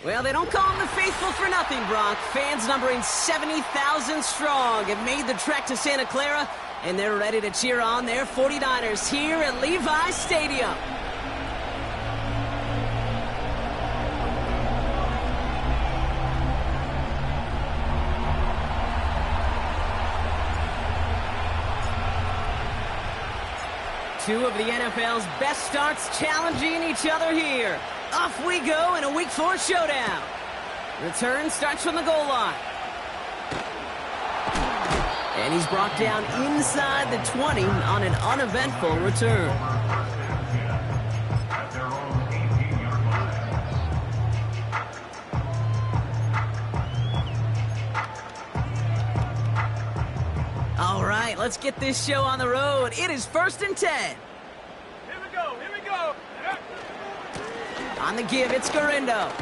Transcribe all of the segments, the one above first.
Well, they don't call them the faithful for nothing, Brock. Fans numbering 70,000 strong have made the trek to Santa Clara, and they're ready to cheer on their 49ers here at Levi's Stadium. Two of the NFL's best starts challenging each other here. Off we go in a Week 4 showdown. Return starts from the goal line. And he's brought down inside the 20 on an uneventful return. All right, let's get this show on the road. It is 1st and 10. Here we go. On the give, it's Garindo.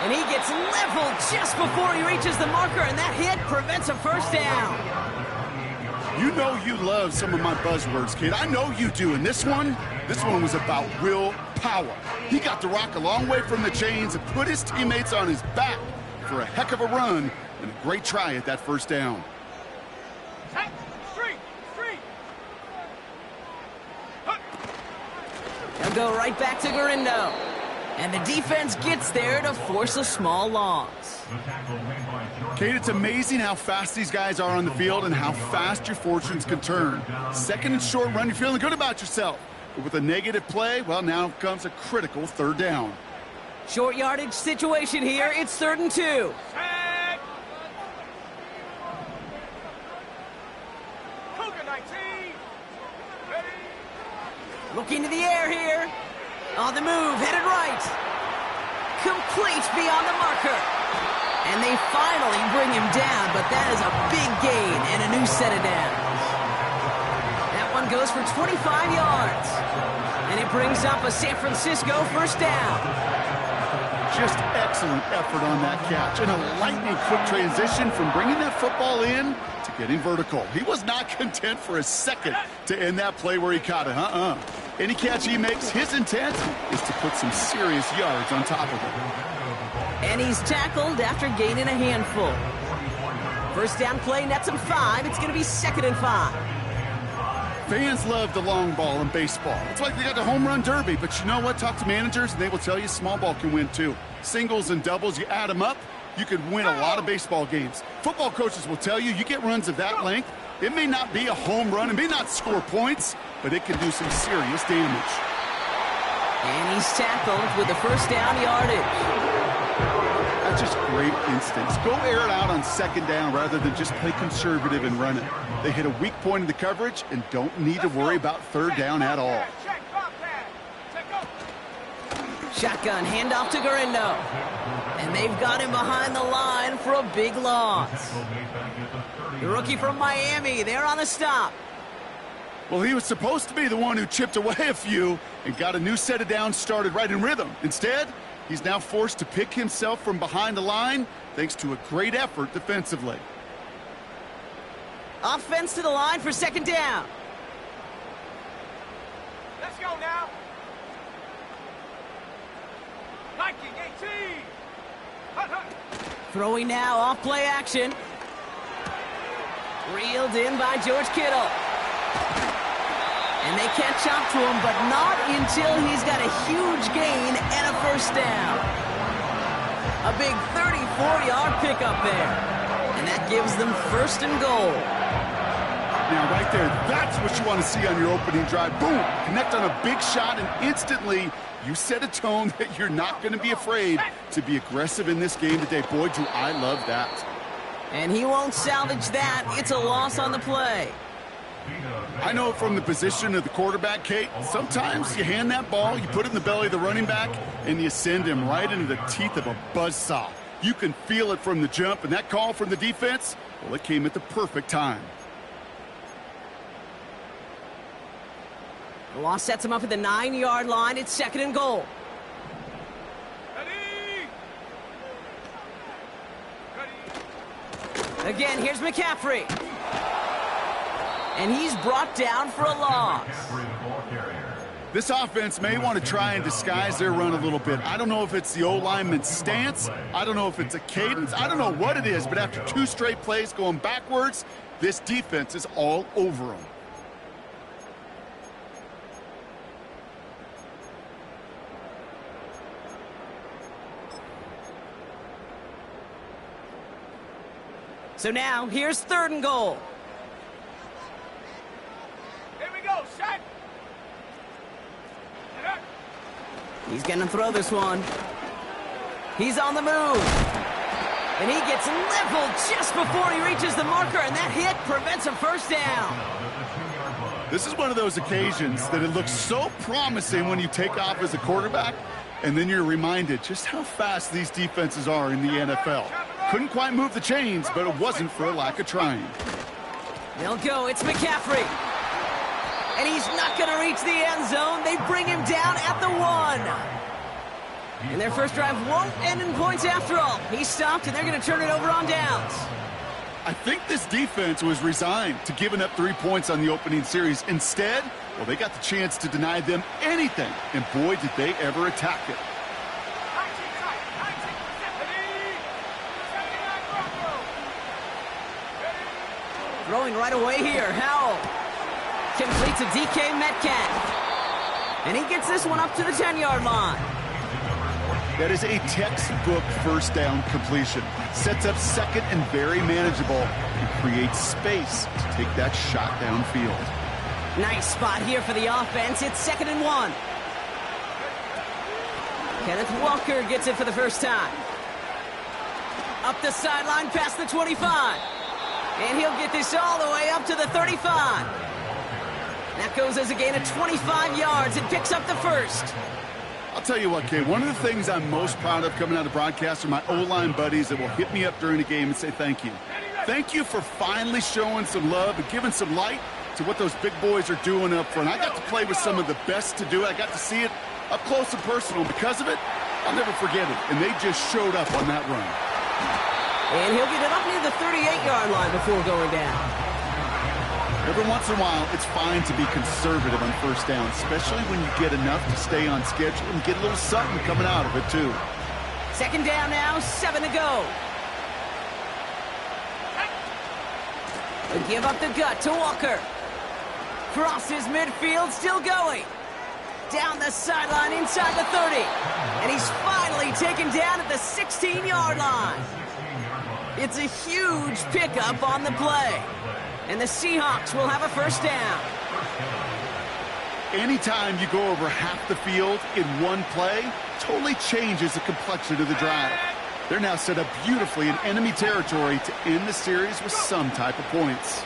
And he gets leveled just before he reaches the marker, and that hit prevents a first down. You know you love some of my buzzwords, kid. I know you do. And this one was about will power. He got the rock a long way from the chains and put his teammates on his back for a heck of a run and a great try at that first down. They'll go right back to Garindo. And the defense gets there to force a small loss. Kate, it's amazing how fast these guys are on the field and how fast your fortunes can turn. Second and short run, you're feeling good about yourself. But with a negative play, well, now comes a critical 3rd down. Short yardage situation here. It's 3rd and 2. Looking to the air here. On the move, headed right. Complete beyond the marker. And they finally bring him down, but that is a big gain and a new set of downs. That one goes for 25 yards. And it brings up a San Francisco first down. Just excellent effort on that catch. And a lightning quick transition from bringing that football in to getting vertical. He was not content for a second to end that play where he caught it. Any catch he makes, his intent is to put some serious yards on top of it. And he's tackled after gaining a handful. First down play nets him 5. It's going to be 2nd and 5. Fans love the long ball in baseball. It's like they got the home run derby, but you know what? Talk to managers, and they will tell you small ball can win too. Singles and doubles, you add them up, you could win a lot of baseball games. Football coaches will tell you, you get runs of that length, it may not be a home run, it may not score points, but it can do some serious damage. And he's tackled with the first down yardage. That's just great instincts. Go air it out on 2nd down rather than just play conservative and run it. They hit a weak point in the coverage and don't need to worry about 3rd down at all. Shotgun handoff to Garindo. And they've got him behind the line for a big loss. The rookie from Miami, they're on the stop. Well, he was supposed to be the one who chipped away a few and got a new set of downs started right in rhythm. Instead, he's now forced to pick himself from behind the line thanks to a great effort defensively. Offense to the line for 2nd down. Let's go now. Viking 18. Throwing now off play action. Reeled in by George Kittle. And they catch up to him, but not until he's got a huge gain and a first down. A big 34-yard pickup there. And that gives them 1st and goal. Now, right there, that's what you want to see on your opening drive. Boom! Connect on a big shot, and instantly you set a tone that you're not going to be afraid to be aggressive in this game today. Boy, do I love that. And he won't salvage that. It's a loss on the play. I know from the position of the quarterback, Kate, sometimes you hand that ball, you put it in the belly of the running back, and you send him right into the teeth of a buzzsaw. You can feel it from the jump, and that call from the defense, well, it came at the perfect time. The loss sets him up at the 9-yard line. It's 2nd and goal. Again, here's McCaffrey. And he's brought down for a loss. This offense may want to try and disguise their run a little bit. I don't know if it's the O-lineman's stance. I don't know if it's a cadence. I don't know what it is, but after 2 straight plays going backwards, this defense is all over them. So now, here's 3rd and goal. Here we go, shot. He's going to throw this one. He's on the move. And he gets leveled just before he reaches the marker, and that hit prevents a first down. This is one of those occasions that it looks so promising when you take off as a quarterback, and then you're reminded just how fast these defenses are in the NFL. Couldn't quite move the chains, but it wasn't for a lack of trying. They'll go. It's McCaffrey. And he's not going to reach the end zone. They bring him down at the 1. And their first drive won't end in points after all. He's stopped, and they're going to turn it over on downs. I think this defense was resigned to giving up 3 points on the opening series. Instead, well, they got the chance to deny them anything. And boy, did they ever attack it. Throwing right away here. Howell completes a DK Metcalf. And he gets this one up to the 10-yard line. That is a textbook first down completion. Sets up second and very manageable and creates space to take that shot downfield. Nice spot here for the offense. It's 2nd and 1. Kenneth Walker gets it for the first time. Up the sideline past the 25. And he'll get this all the way up to the 35. That goes as a gain of 25 yards and picks up the first. I'll tell you what, Kay, one of the things I'm most proud of coming out of broadcast are my O-line buddies that will hit me up during the game and say thank you. Thank you for finally showing some love and giving some light to what those big boys are doing up front. I got to play with some of the best to do it. I got to see it up close and personal. Because of it, I'll never forget it. And they just showed up on that run. And he'll get it up near the 38-yard line before going down. Every once in a while, it's fine to be conservative on first down, especially when you get enough to stay on schedule and get a little something coming out of it, too. 2nd down now, 7 to go. They give up the gut to Walker. Crosses midfield, still going. Down the sideline inside the 30. And he's finally taken down at the 16-yard line. It's a huge pickup on the play. And the Seahawks will have a first down. Anytime you go over half the field in one play, totally changes the complexion of the drive. They're now set up beautifully in enemy territory to end the series with some type of points.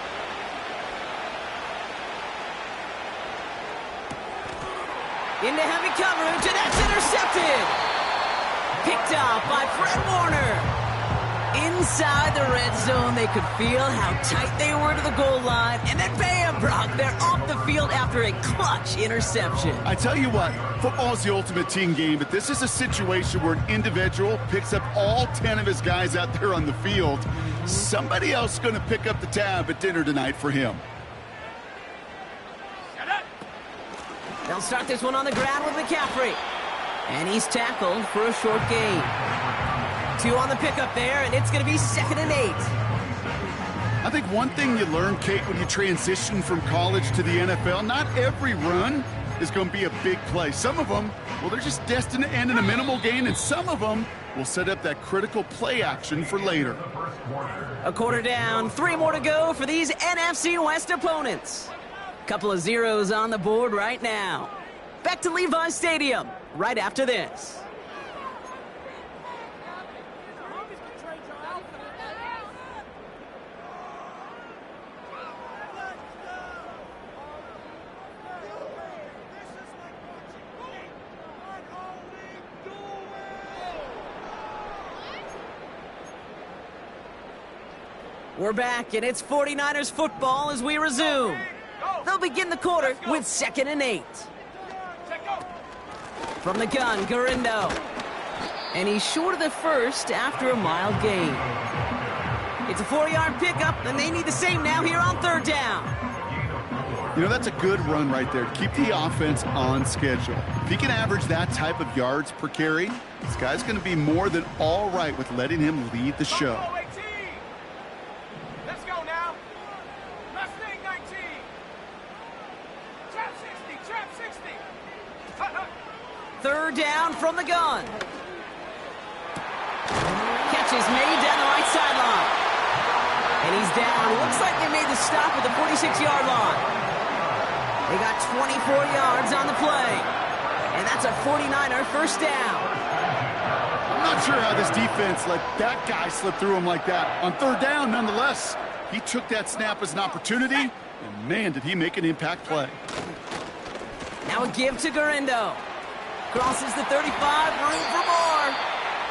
Into heavy coverage, and that's intercepted. Picked off by Fred Warner. Inside the red zone, they could feel how tight they were to the goal line. And then bam, Brock, they're off the field after a clutch interception. I tell you what, football is the ultimate team game, but this is a situation where an individual picks up all 10 of his guys out there on the field. Somebody else is going to pick up the tab at dinner tonight for him. They'll start this one on the ground with McCaffrey. And he's tackled for a short gain. 2 on the pickup there, and it's going to be 2nd and 8. I think one thing you learn, Kate, when you transition from college to the NFL, not every run is going to be a big play. Some of them, well, they're just destined to end in a minimal gain, and some of them will set up that critical play action for later. A quarter down, 3 more to go for these NFC West opponents. Couple of zeros on the board right now. Back to Levi's Stadium right after this. We're back, and it's 49ers football as we resume. They'll begin the quarter with 2nd and 8. From the gun, Garindo. And he's short of the first after a mild gain. It's a 4-yard pickup, and they need the same now here on 3rd down. You know, that's a good run right there to keep the offense on schedule. If he can average that type of yards per carry, this guy's going to be more than all right with letting him lead the show. Let's go now. Mustang 19. Trap 60, trap 60. Third down from the gun. Catch is made down the right sideline. And he's down. Looks like they made the stop at the 46-yard line. They got 24 yards on the play. And that's a 49er first down. I'm not sure how this defense let that guy slip through him like that. On third down, nonetheless, he took that snap as an opportunity, and man, did he make an impact play. Now a give to Garindo. Crosses the 35, room for more.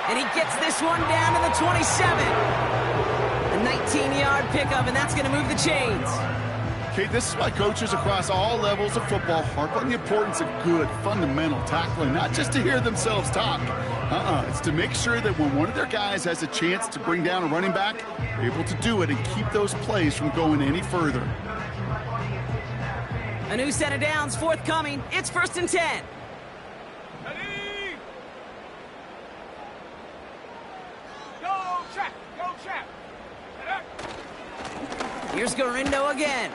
And he gets this one down to the 27. A 19-yard pickup, and that's going to move the chains. Okay, this is why coaches across all levels of football harp on the importance of good, fundamental tackling, not just to hear themselves talk. It's to make sure that when one of their guys has a chance to bring down a running back, they're able to do it and keep those plays from going any further. A new set of downs forthcoming. It's 1st and 10. Go, trap, go, trap. Here's Garindo again.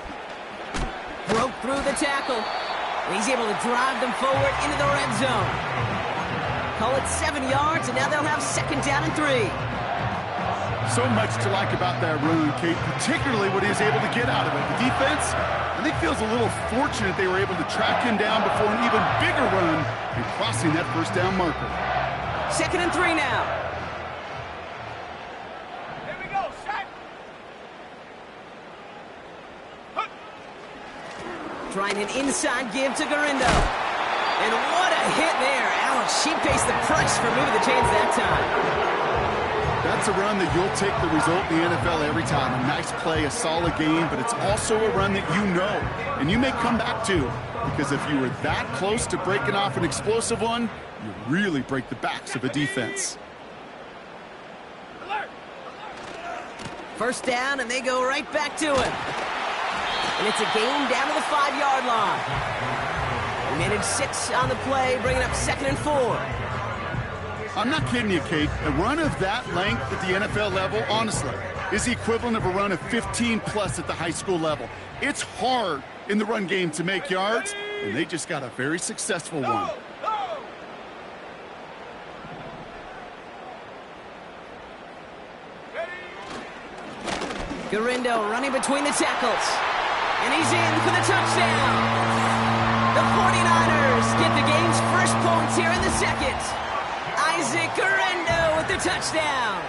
Broke through the tackle. And he's able to drive them forward into the red zone. Call it 7 yards, and now they'll have 2nd down and 3. So much to like about that run, Kate, particularly what he was able to get out of it. The defense, I think, feels a little fortunate they were able to track him down before an even bigger run and crossing that first down marker. 2nd and 3 now. Trying an inside give to Garindo. And what a hit there. Alex, she faced the price for moving the chains that time. That's a run that you'll take the result in the NFL every time. A nice play, a solid game, but it's also a run that you know and you may come back to. Because if you were that close to breaking off an explosive one, you really break the backs of a defense. First down, and they go right back to it. And it's a gain down to the 5-yard line. They managed 6 on the play, bringing up 2nd and 4. I'm not kidding you, Kate. A run of that length at the NFL level, honestly, is the equivalent of a run of 15-plus at the high school level. It's hard in the run game to make yards, and they just got a very successful one. Garindo running between the tackles. And he's in for the touchdown. The 49ers get the game's first points here in the 2nd. Isaac Garindo with the touchdown.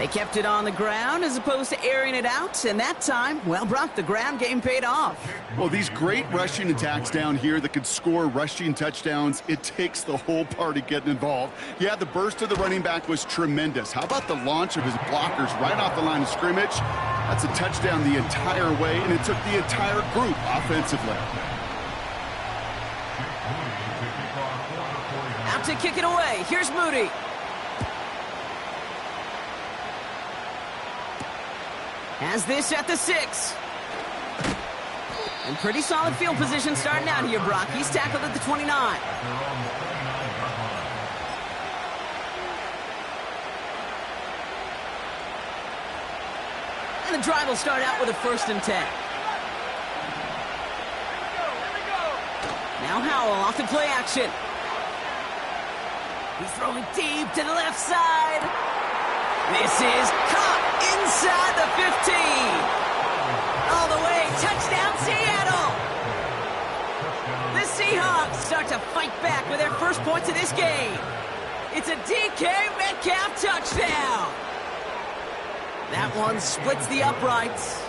They kept it on the ground as opposed to airing it out, and that time, well, Brock, the ground game paid off. Well, these great rushing attacks down here that could score rushing touchdowns, it takes the whole party getting involved. Yeah, the burst of the running back was tremendous. How about the launch of his blockers right off the line of scrimmage? That's a touchdown the entire way, and it took the entire group offensively. Out to kick it away. Here's Moody. Has this at the 6. And pretty solid field position starting out here, Brock. He's tackled at the 29. And the drive will start out with a 1st and 10. Now Howell off the play action. He's throwing deep to the left side. This is caught inside the 15. All the way, touchdown Seattle. The Seahawks start to fight back with their first points of this game. It's a DK Metcalf touchdown. That one splits the uprights.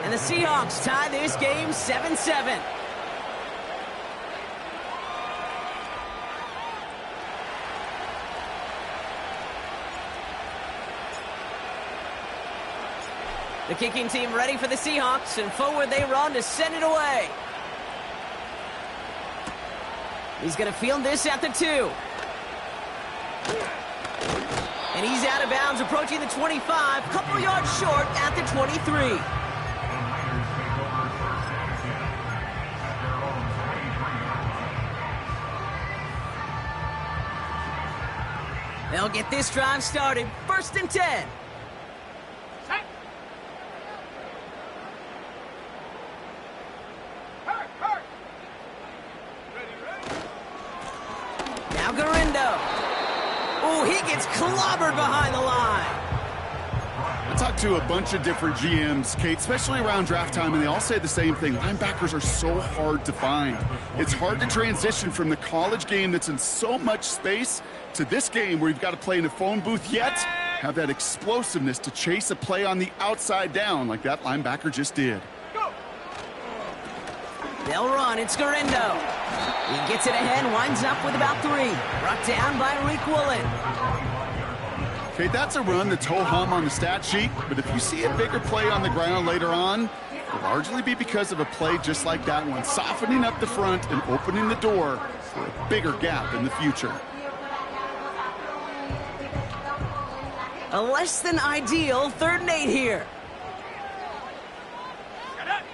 And the Seahawks tie this game 7-7. The kicking team ready for the Seahawks, and forward they run to send it away. He's going to field this at the 2. And he's out of bounds, approaching the 25, couple yards short at the 23. They'll get this drive started. 1st and 10. Set. Hurt. Ready. Now Garindo. Oh, he gets clobbered behind the line. I talked to a bunch of different GMs, Kate, especially around draft time, and they all say the same thing. Linebackers are so hard to find. It's hard to transition from the college game that's in so much space to this game where you've got to play in a phone booth, yet have that explosiveness to chase a play on the outside down like that linebacker just did. Go. They'll run. It's Garindo. He gets it ahead, winds up with about 3. Brought down by Rick Woolen. Okay, that's a run that's ho-hum on the stat sheet, but if you see a bigger play on the ground later on, it'll largely be because of a play just like that one, softening up the front and opening the door for a bigger gap in the future. A less than ideal 3rd and 8 here. Get up.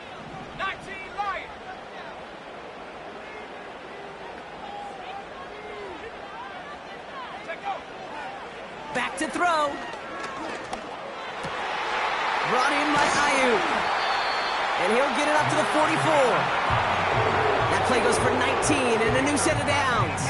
19 Lion. Take go. Back to throw. Brought in by Ayuk. And he'll get it up to the 44. That play goes for 19 and a new set of downs.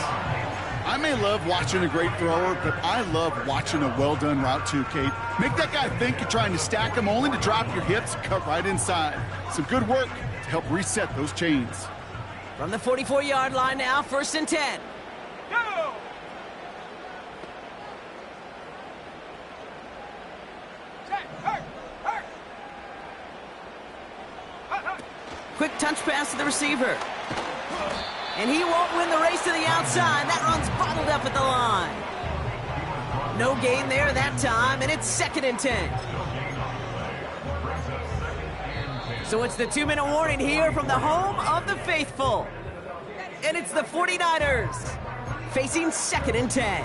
I may love watching a great thrower, but I love watching a well-done route too, Kate. Make that guy think you're trying to stack him only to drop your hips and cut right inside. Some good work to help reset those chains. From the 44-yard line now, 1st and 10. Go. Set. Hurt. Quick touch pass to the receiver. And he won't win the race to the outside. That run's bottled up at the line. No gain there that time, and it's 2nd and 10. So it's the 2-minute warning here from the home of the faithful. And it's the 49ers facing 2nd and 10.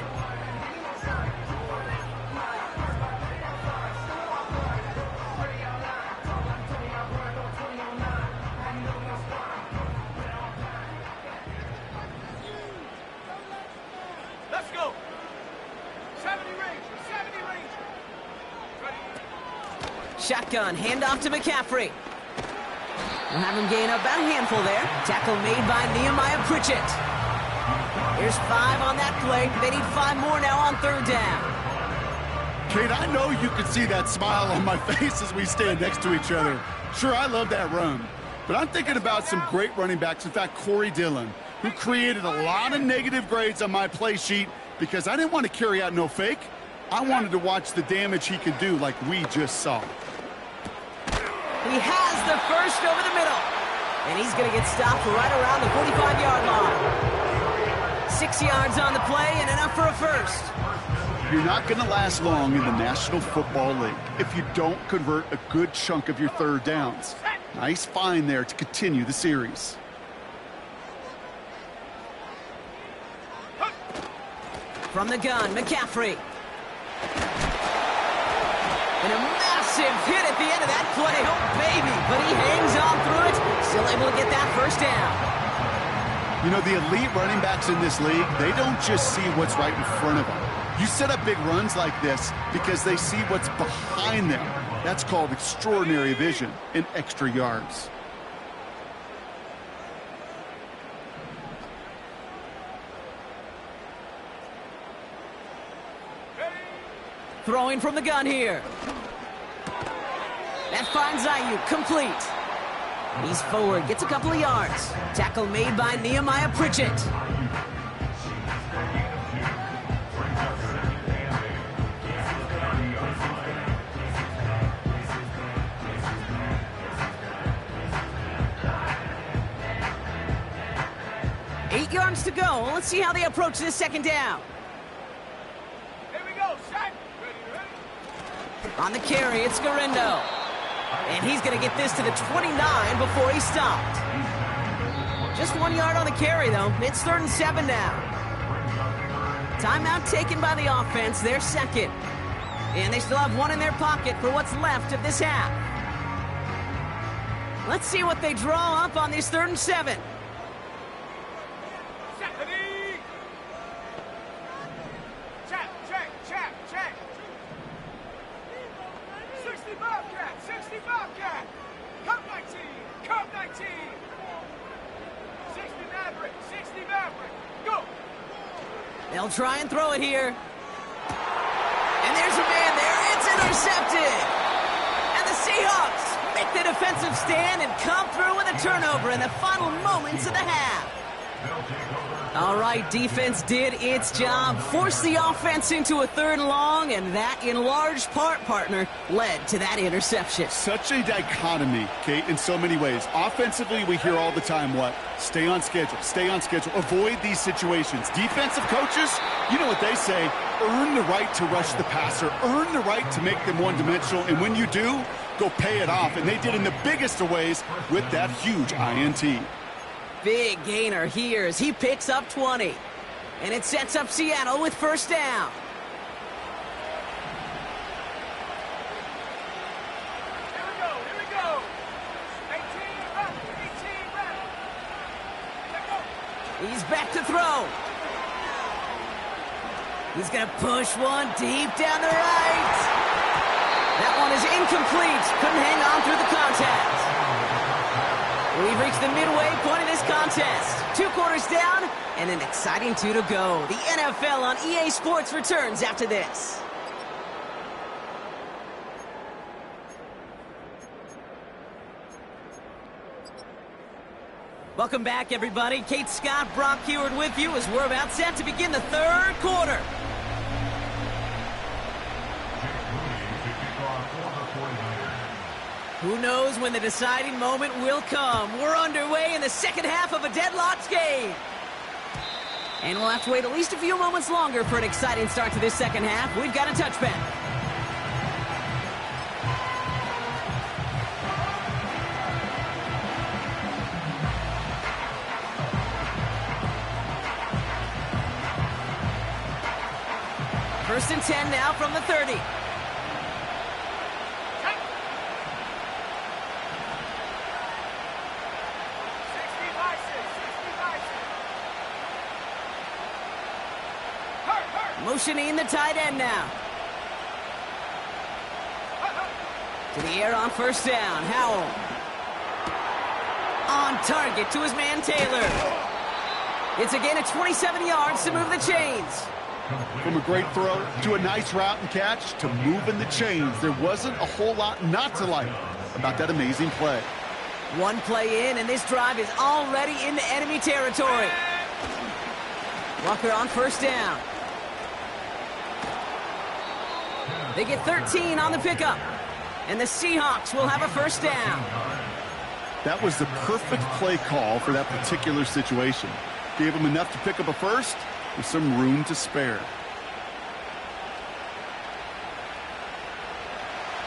Let's go. 70 Ranger. Ready. Shotgun, handoff to McCaffrey. We'll have him gain about a handful there. Tackle made by Nehemiah Pritchett. Here's 5 on that play. They need 5 more now on 3rd down. Kate, I know you can see that smile on my face as we stand next to each other. Sure, I love that run. But I'm thinking about some great running backs. In fact, Corey Dillon, who created a lot of negative grades on my play sheet because I didn't want to carry out no fake. I wanted to watch the damage he could do like we just saw. He has the first over the middle. And he's going to get stopped right around the 45-yard line. 6 yards on the play and enough for a first. You're not going to last long in the National Football League if you don't convert a good chunk of your 3rd downs. Nice find there to continue the series. From the gun, McCaffrey. And a massive hit at the end of that play. Oh, baby. But he hangs on through it. Still able to get that first down. You know, the elite running backs in this league, they don't just see what's right in front of them. You set up big runs like this because they see what's behind them. That's called extraordinary vision and extra yards. Throwing from the gun here. That finds Ayuk, complete. He's forward, gets a couple of yards. Tackle made by Nehemiah Pritchett. Eight yards to go. Let's see how they approach this 2nd down. Here we go. Set. Ready. On the carry, it's Garindo. And he's going to get this to the 29 before he's stopped. Just 1 yard on the carry, though. It's 3rd and 7 now. Timeout taken by the offense, their 2nd. And they still have 1 in their pocket for what's left of this half. Let's see what they draw up on this 3rd and 7. Set. Ready. Check. They'll try and throw it here. And there's a man there. It's intercepted. And the Seahawks make the defensive stand and come through with a turnover in the final moments of the half. All right, defense did its job, forced the offense into a 3rd and long, and that, in large part, partner, led to that interception. Such a dichotomy, Kate, in so many ways. Offensively, we hear all the time what? Stay on schedule, avoid these situations. Defensive coaches, you know what they say, earn the right to rush the passer, earn the right to make them one-dimensional, and when you do, go pay it off. And they did in the biggest of ways with that huge INT. Big gainer here as he picks up 20. And it sets up Seattle with 1st down. Here we go. 18 ready. Let go. He's back to throw. He's going to push one deep down the right. That one is incomplete. Couldn't hang on through the contact. We've reached the midway point of this contest. 2 quarters down and an exciting 2 to go. The NFL on EA Sports returns after this. Welcome back, everybody. Kate Scott, Brock Heward with you as we're about set to begin the 3rd quarter. Who knows when the deciding moment will come? We're underway in the 2nd half of a deadlocked game. And we'll have to wait at least a few moments longer for an exciting start to this 2nd half. We've got a touchback. First and 10 now from the 30. Motioning the tight end now. To the air on 1st down. Howell. On target to his man Taylor. It's a gain of 27 yards to move the chains. From a great throw to a nice route and catch to moving the chains. There wasn't a whole lot not to like about that amazing play. One play in, and this drive is already into enemy territory. Walker on 1st down. They get 13 on the pickup, and the Seahawks will have a 1st down. That was the perfect play call for that particular situation. Gave them enough to pick up a 1st with some room to spare.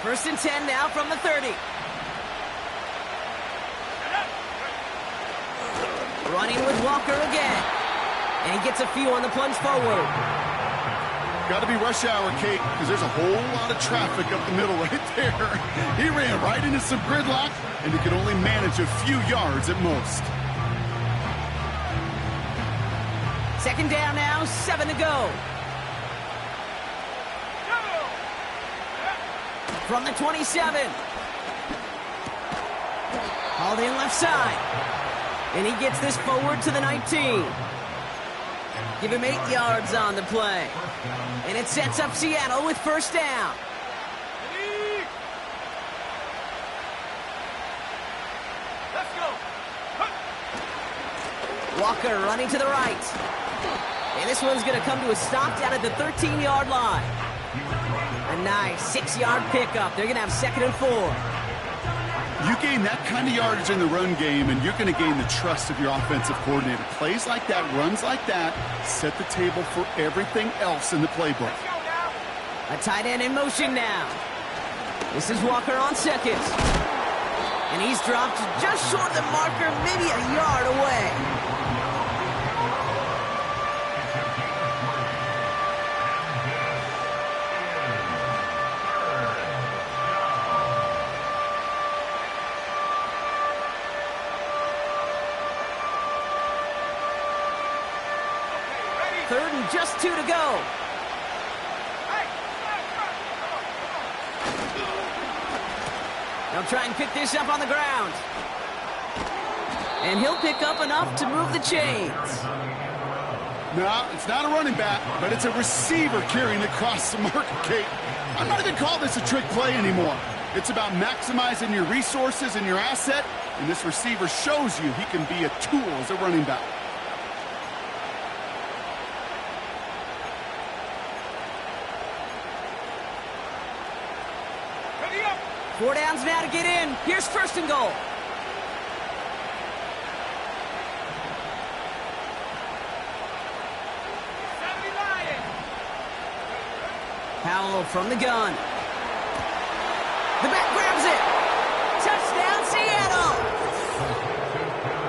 1st and 10 now from the 30. Running with Walker again, and he gets a few on the plunge forward. Got to be rush hour, Kate, because there's a whole lot of traffic up the middle right there. He ran right into some gridlock, and he could only manage a few yards at most. 2nd down now, 7 to go. From the 27. Hauled in left side. And he gets this forward to the 19. Give him 8 yards on the play. And it sets up Seattle with 1st down. Let's go. Walker running to the right. And this one's going to come to a stop down at the 13-yard line. A nice 6-yard pickup. They're going to have 2nd and 4. You gain that kind of yardage in the run game, and you're going to gain the trust of your offensive coordinator. Plays like that, runs like that, set the table for everything else in the playbook. A tight end in motion now. This is Walker on 2nd. And he's dropped just short of the marker, maybe a yard away. Third and just 2 to go. They'll try and pick this up on the ground. And he'll pick up enough to move the chains. No, it's not a running back, but it's a receiver carrying across the market, Kate. I'm not even calling this a trick play anymore. It's about maximizing your resources and your asset, and this receiver shows you he can be a tool as a running back. Ready up. 4 downs now to get in. Here's first and goal. Powell from the gun. The back grabs it. Touchdown, Seattle!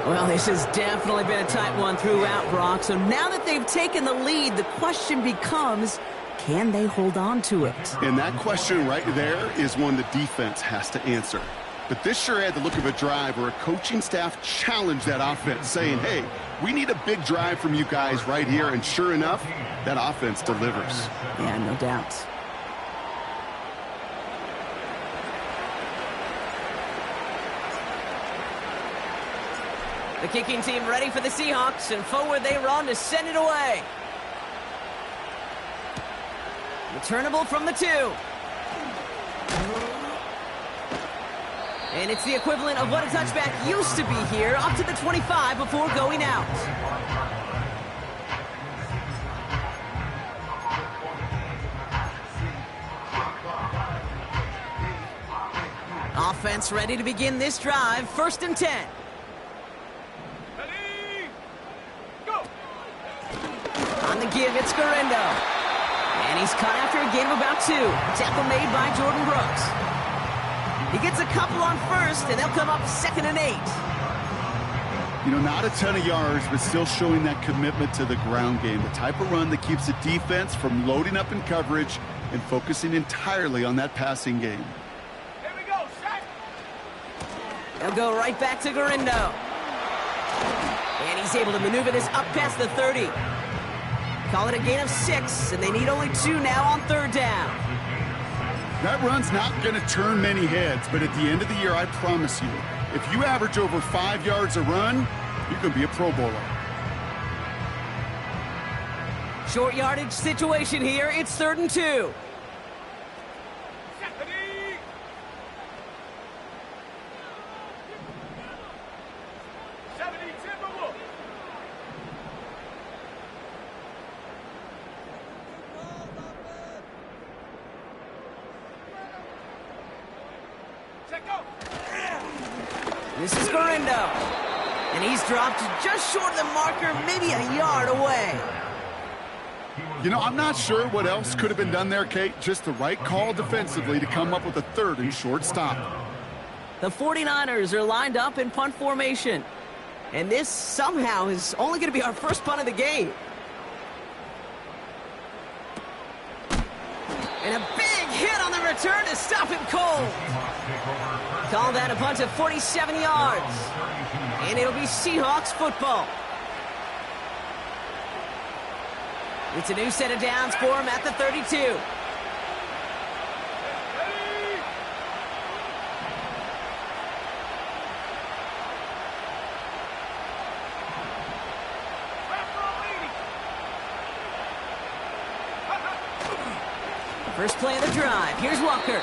Well, this has definitely been a tight one throughout, Brock. So now that they've taken the lead, the question becomes, can they hold on to it? And that question right there is one the defense has to answer. But this sure had the look of a drive where a coaching staff challenged that offense, saying, hey, we need a big drive from you guys right here. And sure enough, that offense delivers. Yeah, no doubt. The kicking team ready for the Seahawks, and forward they run to send it away. Returnable from the 2. And it's the equivalent of what a touchback used to be here, up to the 25 before going out. Offense ready to begin this drive, 1st and 10. Ready. Go. On the give, it's Garendo. And he's caught after a gain of about 2. Tackle made by Jordan Brooks. He gets a couple on first, and they'll come up 2nd and 8. You know, not a ton of yards, but still showing that commitment to the ground game. The type of run that keeps the defense from loading up in coverage and focusing entirely on that passing game. Here we go. Set. They'll go right back to Garendo. And he's able to maneuver this up past the 30. Call it a gain of 6, and they need only 2 now on 3rd down. That run's not going to turn many heads, but at the end of the year, I promise you, if you average over 5 yards a run, you're going to be a Pro Bowler. Short yardage situation here. It's 3rd and 2. Ready. Timberwolf. Check go. This is Garendo. And he's dropped just short of the marker, maybe a yard away. You know, I'm not sure what else could have been done there, Kate. Just the right call defensively to come up with a 3rd and short stop. The 49ers are lined up in punt formation. And this somehow is only going to be our first punt of the game. And a big hit on the return to stop him cold. Call that a punt of 47 yards. And it'll be Seahawks football. It's a new set of downs for him at the 32. First play of the drive. Here's Walker.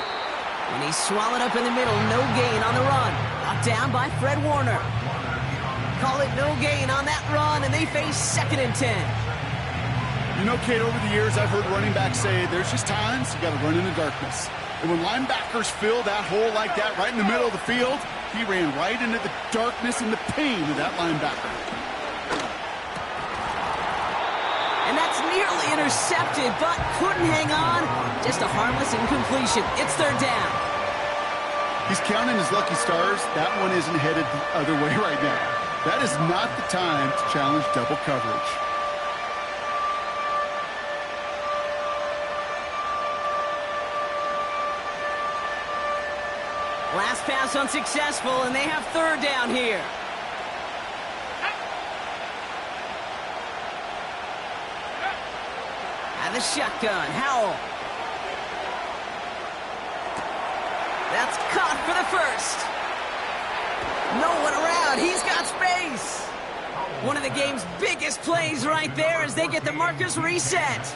And he's swallowed up in the middle. No gain on the run. Knocked down by Fred Warner. Call it no gain on that run, and they face 2nd and 10. You know, Kate, over the years, I've heard running backs say there's just times you got to run in the darkness. And when linebackers fill that hole like that right in the middle of the field, he ran right into the darkness and the pain of that linebacker. And that's nearly intercepted, but couldn't hang on. Just a harmless incompletion. It's 3rd down. He's counting his lucky stars. That one isn't headed the other way right now. That is not the time to challenge double coverage. Last pass unsuccessful, and they have 3rd down here. And the shotgun, Howell. That's caught for the 1st. No one around. He's got space. One of the game's biggest plays right there as they get the markers reset.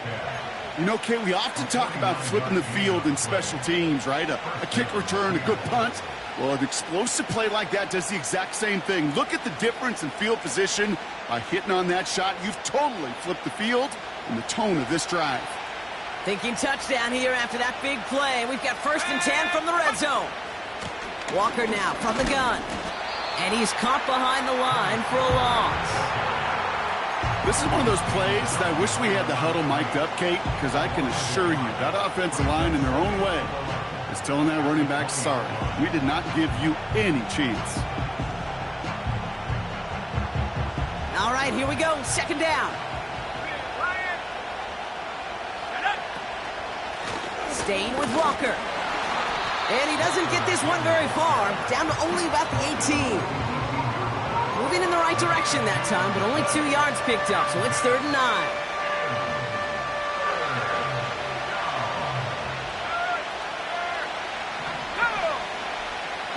You know, Kay, we often talk about flipping the field in special teams, right? A kick return, a good punt. Well, an explosive play like that does the exact same thing. Look at the difference in field position. By hitting on that shot, you've totally flipped the field and the tone of this drive. Thinking touchdown here after that big play. We've got 1st and 10 from the red zone. Walker now from the gun. And he's caught behind the line for a loss. This is one of those plays that I wish we had the huddle mic'd up, Kate, because I can assure you that offensive line in their own way is telling that running back, sorry, we did not give you any chance. All right, here we go. 2nd down. Staying with Walker. And he doesn't get this one very far. Down to only about the 18. Moving in the right direction that time, but only 2 yards picked up, so it's 3rd and 9.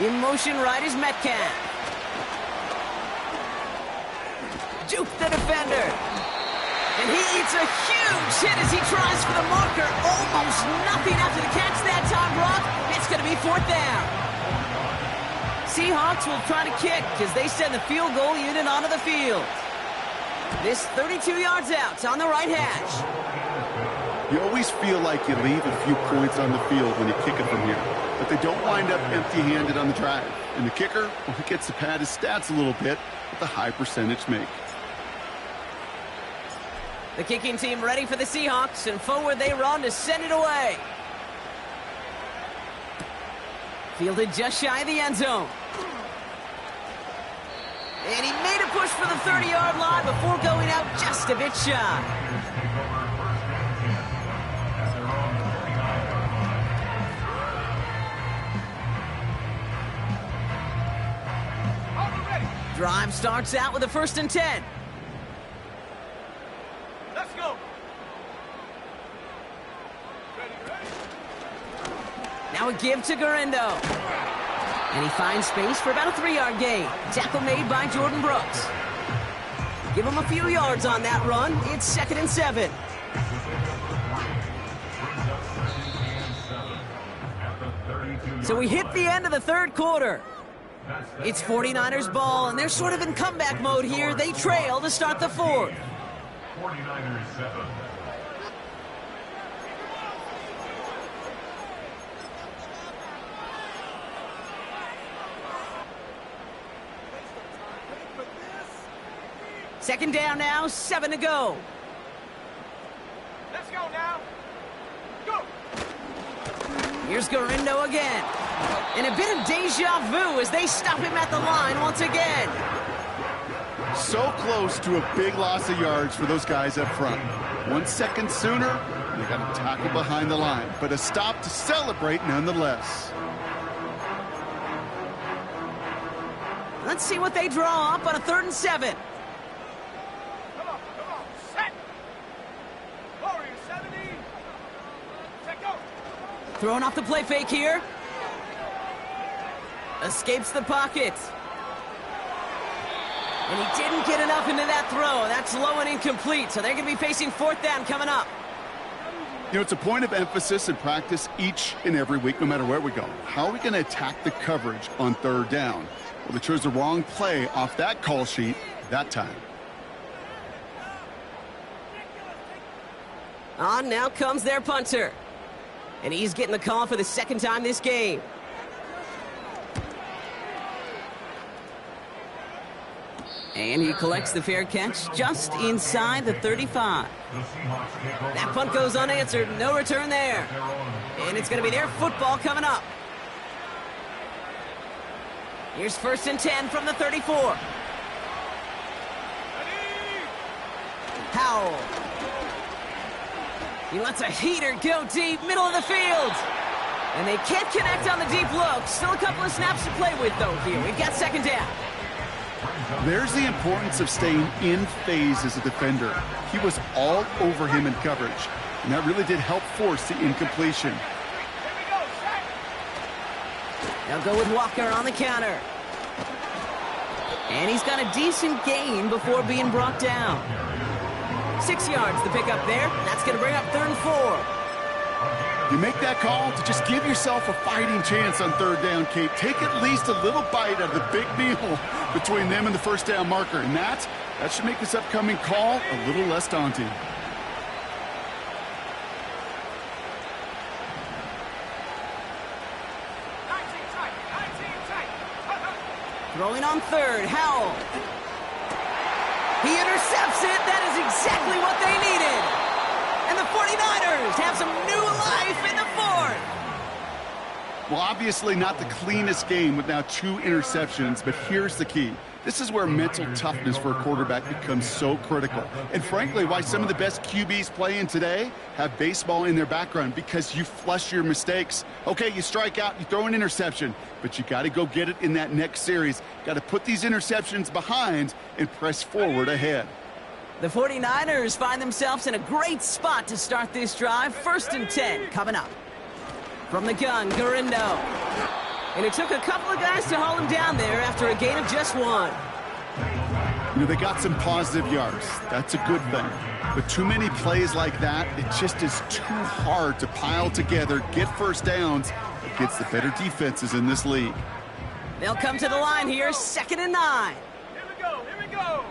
In motion right is Metcalf. Juke the defender. And he eats a huge hit as he tries for the marker. Almost nothing after the catch that time, Brock. It's going to be 4th down. Seahawks will try to kick as they send the field goal unit onto the field. This 32 yards out. It's on the right hash. You always feel like you leave a few points on the field when you kick it from here, but they don't wind up empty-handed on the drive. And the kicker, well, he gets to pad his stats a little bit with a high percentage make. The kicking team ready for the Seahawks, and forward they run to send it away. Fielded just shy of the end zone. And he made a push for the 30-yard line before going out just a bit shy. Drive starts out with a 1st and 10. Let's go. Ready. Now a give to Garindo. And he finds space for about a 3-yard gain. Tackle made by Jordan Brooks. Give him a few yards on that run. It's 2nd and 7. So we hit the end of the 3rd quarter. It's 49ers ball, and they're sort of in comeback mode here. They trail to start the 4th. 49ers 7. Second down now, 7 to go. Let's go now. Go. Here's Garindo again. And a bit of deja vu as they stop him at the line once again. So close to a big loss of yards for those guys up front. 1 second sooner, they got a tackle behind the line, but a stop to celebrate nonetheless. Let's see what they draw up on a 3rd and 7. Come on. Set. Warrior 70. Set go. Throwing off the play fake here. Escapes the pocket. And he didn't get enough into that throw. That's low and incomplete, so they're going to be facing 4th down coming up. You know, it's a point of emphasis in practice each and every week, no matter where we go. How are we going to attack the coverage on 3rd down? Well, they chose the wrong play off that call sheet that time. On now comes their punter. And he's getting the call for the 2nd time this game. And he collects the fair catch just inside the 35. That punt goes unanswered. No return there. And it's going to be their football coming up. Here's 1st and 10 from the 34. Howell. He lets a heater go deep, middle of the field. And they can't connect on the deep look. Still a couple of snaps to play with, though, here. We've got 2nd down. There's the importance of staying in phase as a defender. He was all over him in coverage, and that really did help force the incompletion. Here we go. Set. They'll go with Walker on the counter. And he's got a decent gain before being brought down. 6 yards to pick up there. That's going to bring up 3rd and 4. You make that call to just give yourself a fighting chance on 3rd down, Kate. Take at least a little bite out of the big meal between them and the 1st down marker. And that should make this upcoming call a little less daunting. Throwing on 3rd, Howell. He intercepts it. That is exactly what they needed. And the 49ers have some new life in the 4th. Well, obviously not the cleanest game with now 2 interceptions, but here's the key. This is where mental toughness for a quarterback becomes so critical. And frankly, why some of the best QBs playing today have baseball in their background, because you flush your mistakes. Okay, you strike out, you throw an interception, but you got to go get it in that next series. Got to put these interceptions behind and press forward ahead. The 49ers find themselves in a great spot to start this drive. 1st and 10 coming up. From the gun, Garindo. And it took a couple of guys to hold him down there after a gain of just 1. You know, they got some positive yards. That's a good thing. But too many plays like that, it just is too hard to pile together, get 1st downs against the better defenses in this league. They'll come to the line here, 2nd and 9. Here we go, here we go.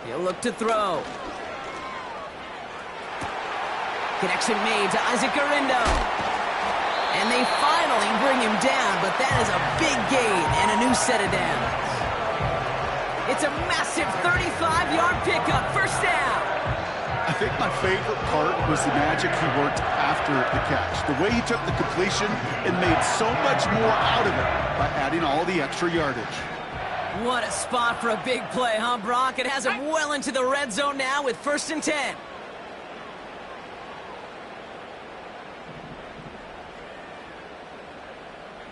He'll look to throw. Connection made to Isaac Garindo. And they finally bring him down, but that is a big gain and a new set of downs. It's a massive 35-yard pickup, 1st down. I think my favorite part was the magic he worked after the catch. The way he took the completion and made so much more out of it by adding all the extra yardage. What a spot for a big play, huh, Brock? It has him well into the red zone now with 1st and 10.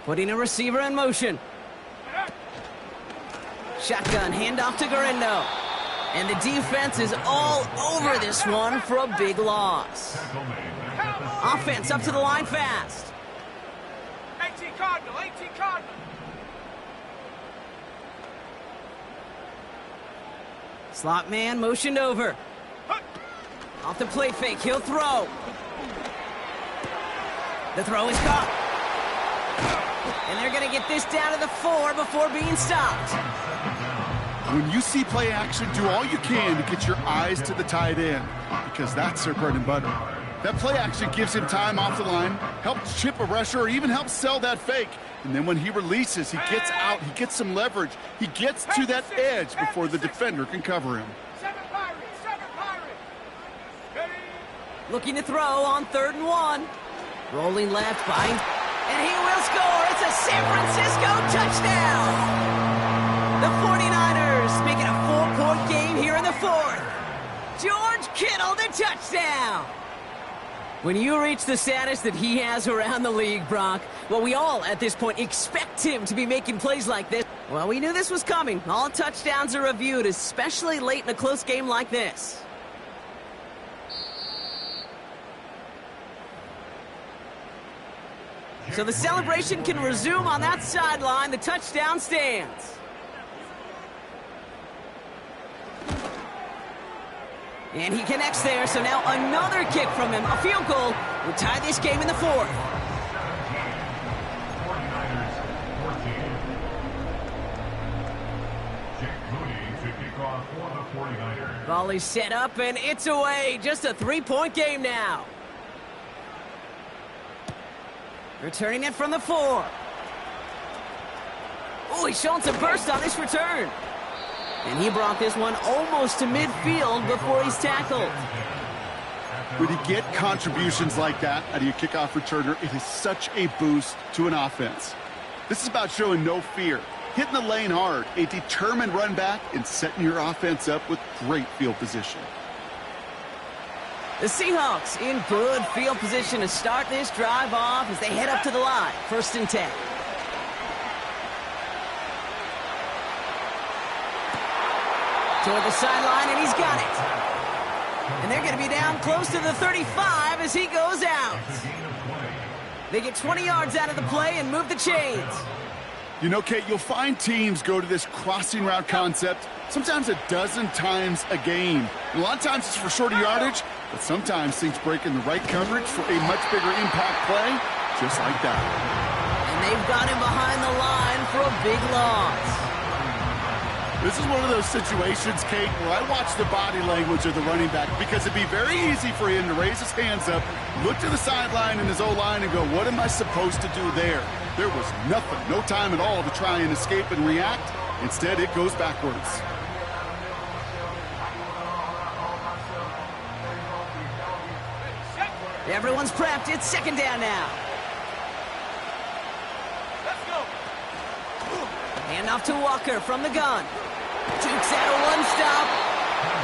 Putting a receiver in motion. Shotgun, handoff to Garindo. And the defense is all over this one for a big loss. Offense up to the line fast. 18 Cardinal, 18 Cardinal. Slot man motioned over. Off the play fake, he'll throw. The throw is caught. And they're going to get this down to the 4 before being stopped. When you see play action, do all you can to get your eyes to the tight end, because that's their bread and butter. That play action gives him time off the line, helps chip a rusher, or even helps sell that fake. And then when he releases, he gets out, he gets some leverage. He gets to that edge before the defender can cover him. 7 Pirates, 7 Pirates. Ready? Looking to throw on 3rd and 1. Rolling left, bind, and he will score. It's a San Francisco touchdown. The 49ers make it a 4-point game here in the 4th. George Kittle, the touchdown. When you reach the status that he has around the league, Brock, well, we all at this point expect him to be making plays like this. Well, we knew this was coming. All touchdowns are reviewed, especially late in a close game like this. So the celebration can resume on that sideline. The touchdown stands. And he connects there, so now another kick from him. A field goal will tie this game in the 4th. 49ers 14. Jake Mooney to kick off for the 49ers. Volley set up, and it's away. Just a 3-point game now. Returning it from the 4. Oh, he's showing some burst on this return. And he brought this one almost to midfield before he's tackled. When you get contributions like that out of your kickoff returner, it is such a boost to an offense. This is about showing no fear, hitting the lane hard, a determined run back, and setting your offense up with great field position. The Seahawks in good field position to start this drive off as they head up to the line. 1st and 10. Toward the sideline, and he's got it. And they're going to be down close to the 35 as he goes out. They get 20 yards out of the play and move the chains. You know, Kate, you'll find teams go to this crossing route concept sometimes a dozen times a game. And a lot of times it's for shorter yardage, but sometimes things break in the right coverage for a much bigger impact play, just like that. And they've got him behind the line for a big loss. This is one of those situations, Kate, where I watch the body language of the running back because it'd be very easy for him to raise his hands up, look to the sideline in his O-line and go, what am I supposed to do there? There was nothing, no time at all to try and escape and react. Instead, it goes backwards. Everyone's prepped. It's second down now. Let's go. Hand off to Walker from the gun. Jukes out a one-stop.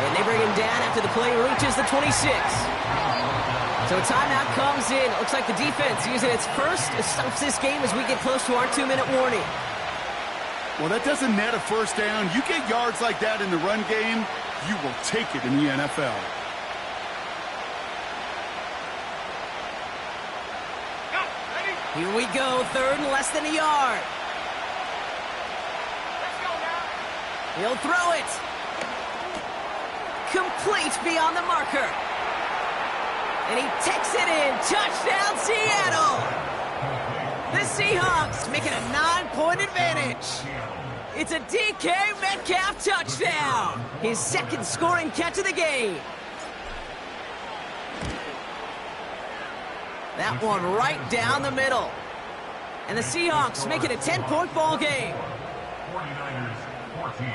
And they bring him down after the play reaches the 26. So a timeout comes in. Looks like the defense using its first stops this game as we get close to our 2-minute warning. Well, that doesn't net a first down. You get yards like that in the run game, you will take it in the NFL. Here we go, third and less than a yard. Let's go now. He'll throw it. Complete beyond the marker. And he takes it in. Touchdown, Seattle. The Seahawks make it a 9-point advantage. It's a DK Metcalf touchdown. His second scoring catch of the game. That one right down the middle. And the Seahawks make it a 10-point ball game. 49ers 14.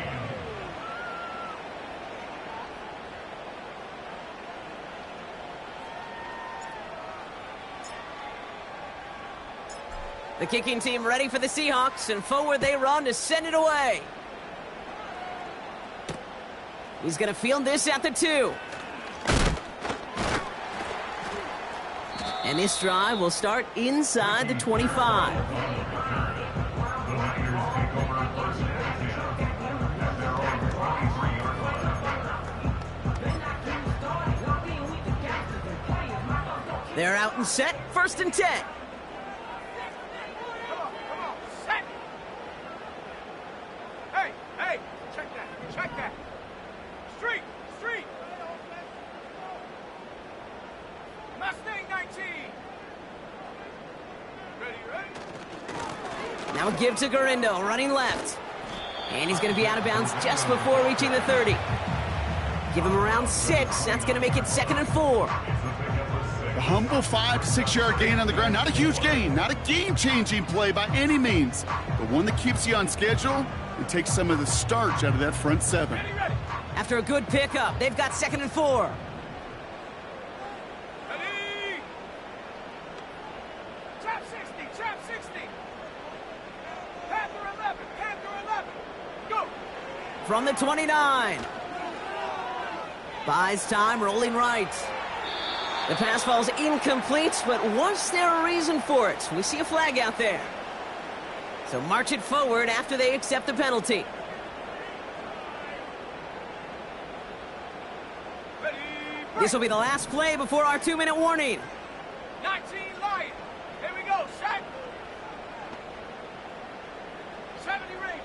The kicking team ready for the Seahawks, and forward they run to send it away. He's going to field this at the 2. And this drive will start inside the 25. They're out and set, 1st and 10. Come on, set. Hey, check that. Street. Mustang 19. Ready? Now a give to Garindo, running left. And he's going to be out of bounds just before reaching the 30. Give him around 6. That's going to make it 2nd and 4. A humble 5 to 6 yard gain on the ground. Not a huge gain, not a game-changing play by any means, but one that keeps you on schedule and takes some of the starch out of that front 7. Ready? After a good pickup, they've got 2nd and 4. Ready? Trap 60. Panther 11. Go. From the 29. Buys time, rolling right. The pass falls incomplete, but was there a reason for it? We see a flag out there. So march it forward after they accept the penalty. Ready? This will be the last play before our 2-minute warning. 19 Lion. Here we go. Set. 70 Ranger.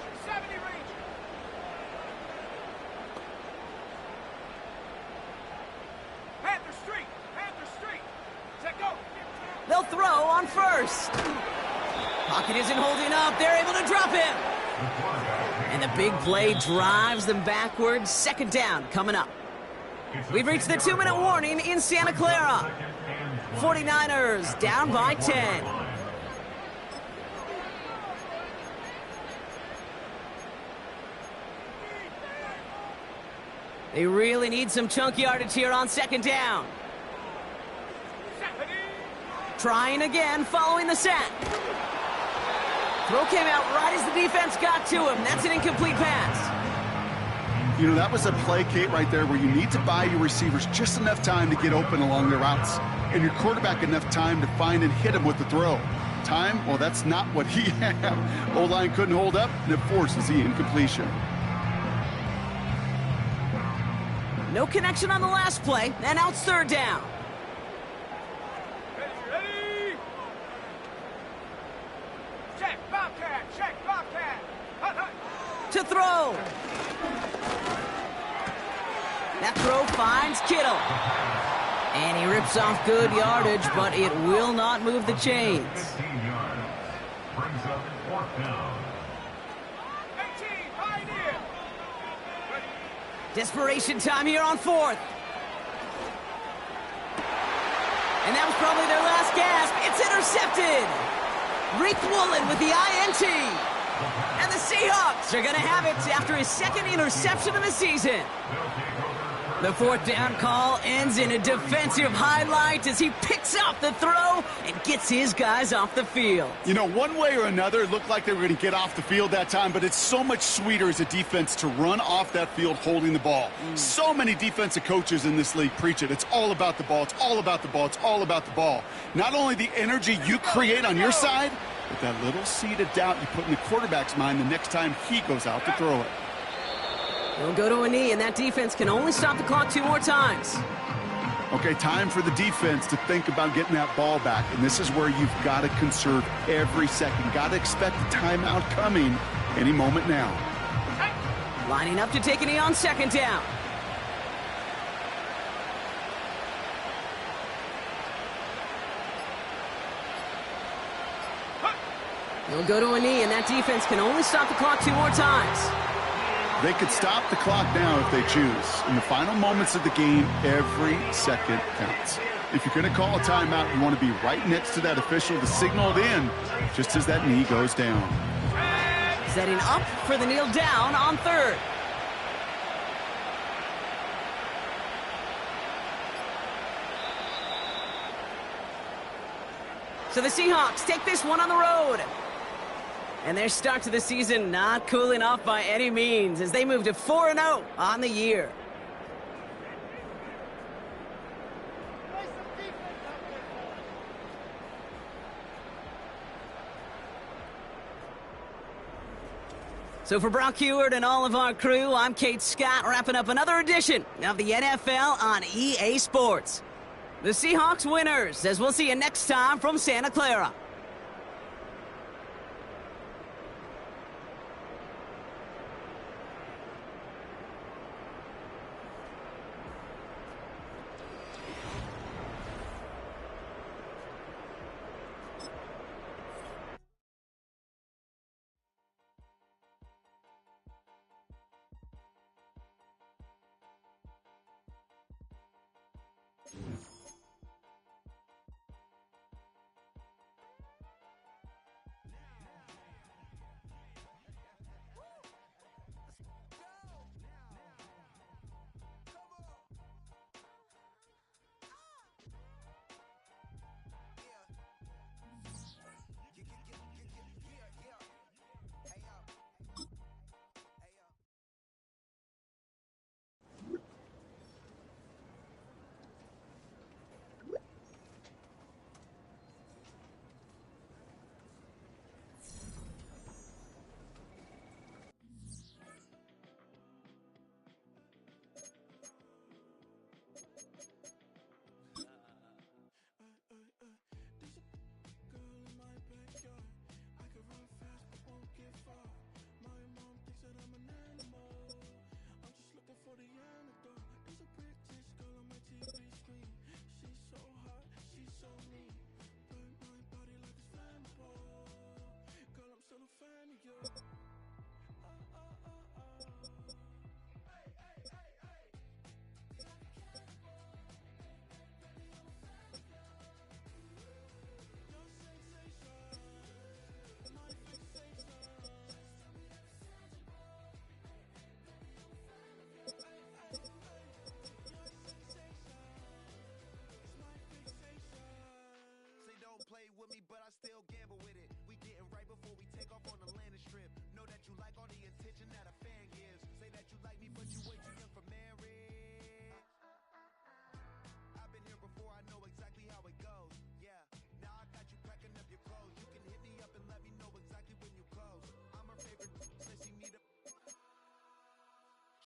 Panther Street. Set go. They'll throw on 1st. Pocket isn't holding up. They're able to drop him. And the big play drives them backwards. 2nd down coming up. We've reached the 2-minute warning in Santa Clara. 49ers down by 10. They really need some chunk yardage here on 2nd down. Trying again following the sack. Throw came out right as the defense got to him. That's an incomplete pass. You know, that was a play, Kate, right there where you need to buy your receivers just enough time to get open along their routes, and your quarterback enough time to find and hit him with the throw. Time, well, that's not what he had. O-line couldn't hold up, and it forces the incompletion. No connection on the last play, and now it's 3rd down. Ready? Check Bobcat. to throw. That throw finds Kittle. And he rips off good yardage, but it will not move the chains. 15 yards. Brings up 4th down. 18, right here. Desperation time here on 4th. And that was probably their last gasp. It's intercepted. Reek Woolen with the INT. And the Seahawks are going to have it after his 2nd interception of the season. The 4th down call ends in a defensive highlight as he picks up the throw and gets his guys off the field. You know, one way or another, it looked like they were going to get off the field that time, but it's so much sweeter as a defense to run off that field holding the ball. So many defensive coaches in this league preach it. It's all about the ball. It's all about the ball. It's all about the ball. Not only the energy you create on your side, but that little seed of doubt you put in the quarterback's mind the next time he goes out to throw it. He'll go to a knee, and that defense can only stop the clock 2 more times. Okay, time for the defense to think about getting that ball back, and this is where you've got to conserve every second. Got to expect the timeout coming any moment now. Lining up to take a knee on 2nd down. He'll go to a knee, and that defense can only stop the clock 2 more times. They could stop the clock now if they choose. In the final moments of the game, every second counts. If you're going to call a timeout, you want to be right next to that official to signal it in just as that knee goes down. Setting up for the kneel down on 3rd. So the Seahawks take this one on the road. And their start to the season not cooling off by any means as they move to 4-0 on the year. So for Brock Heward and all of our crew, I'm Kate Scott, wrapping up another edition of the NFL on EA Sports. The Seahawks winners, as we'll see you next time from Santa Clara.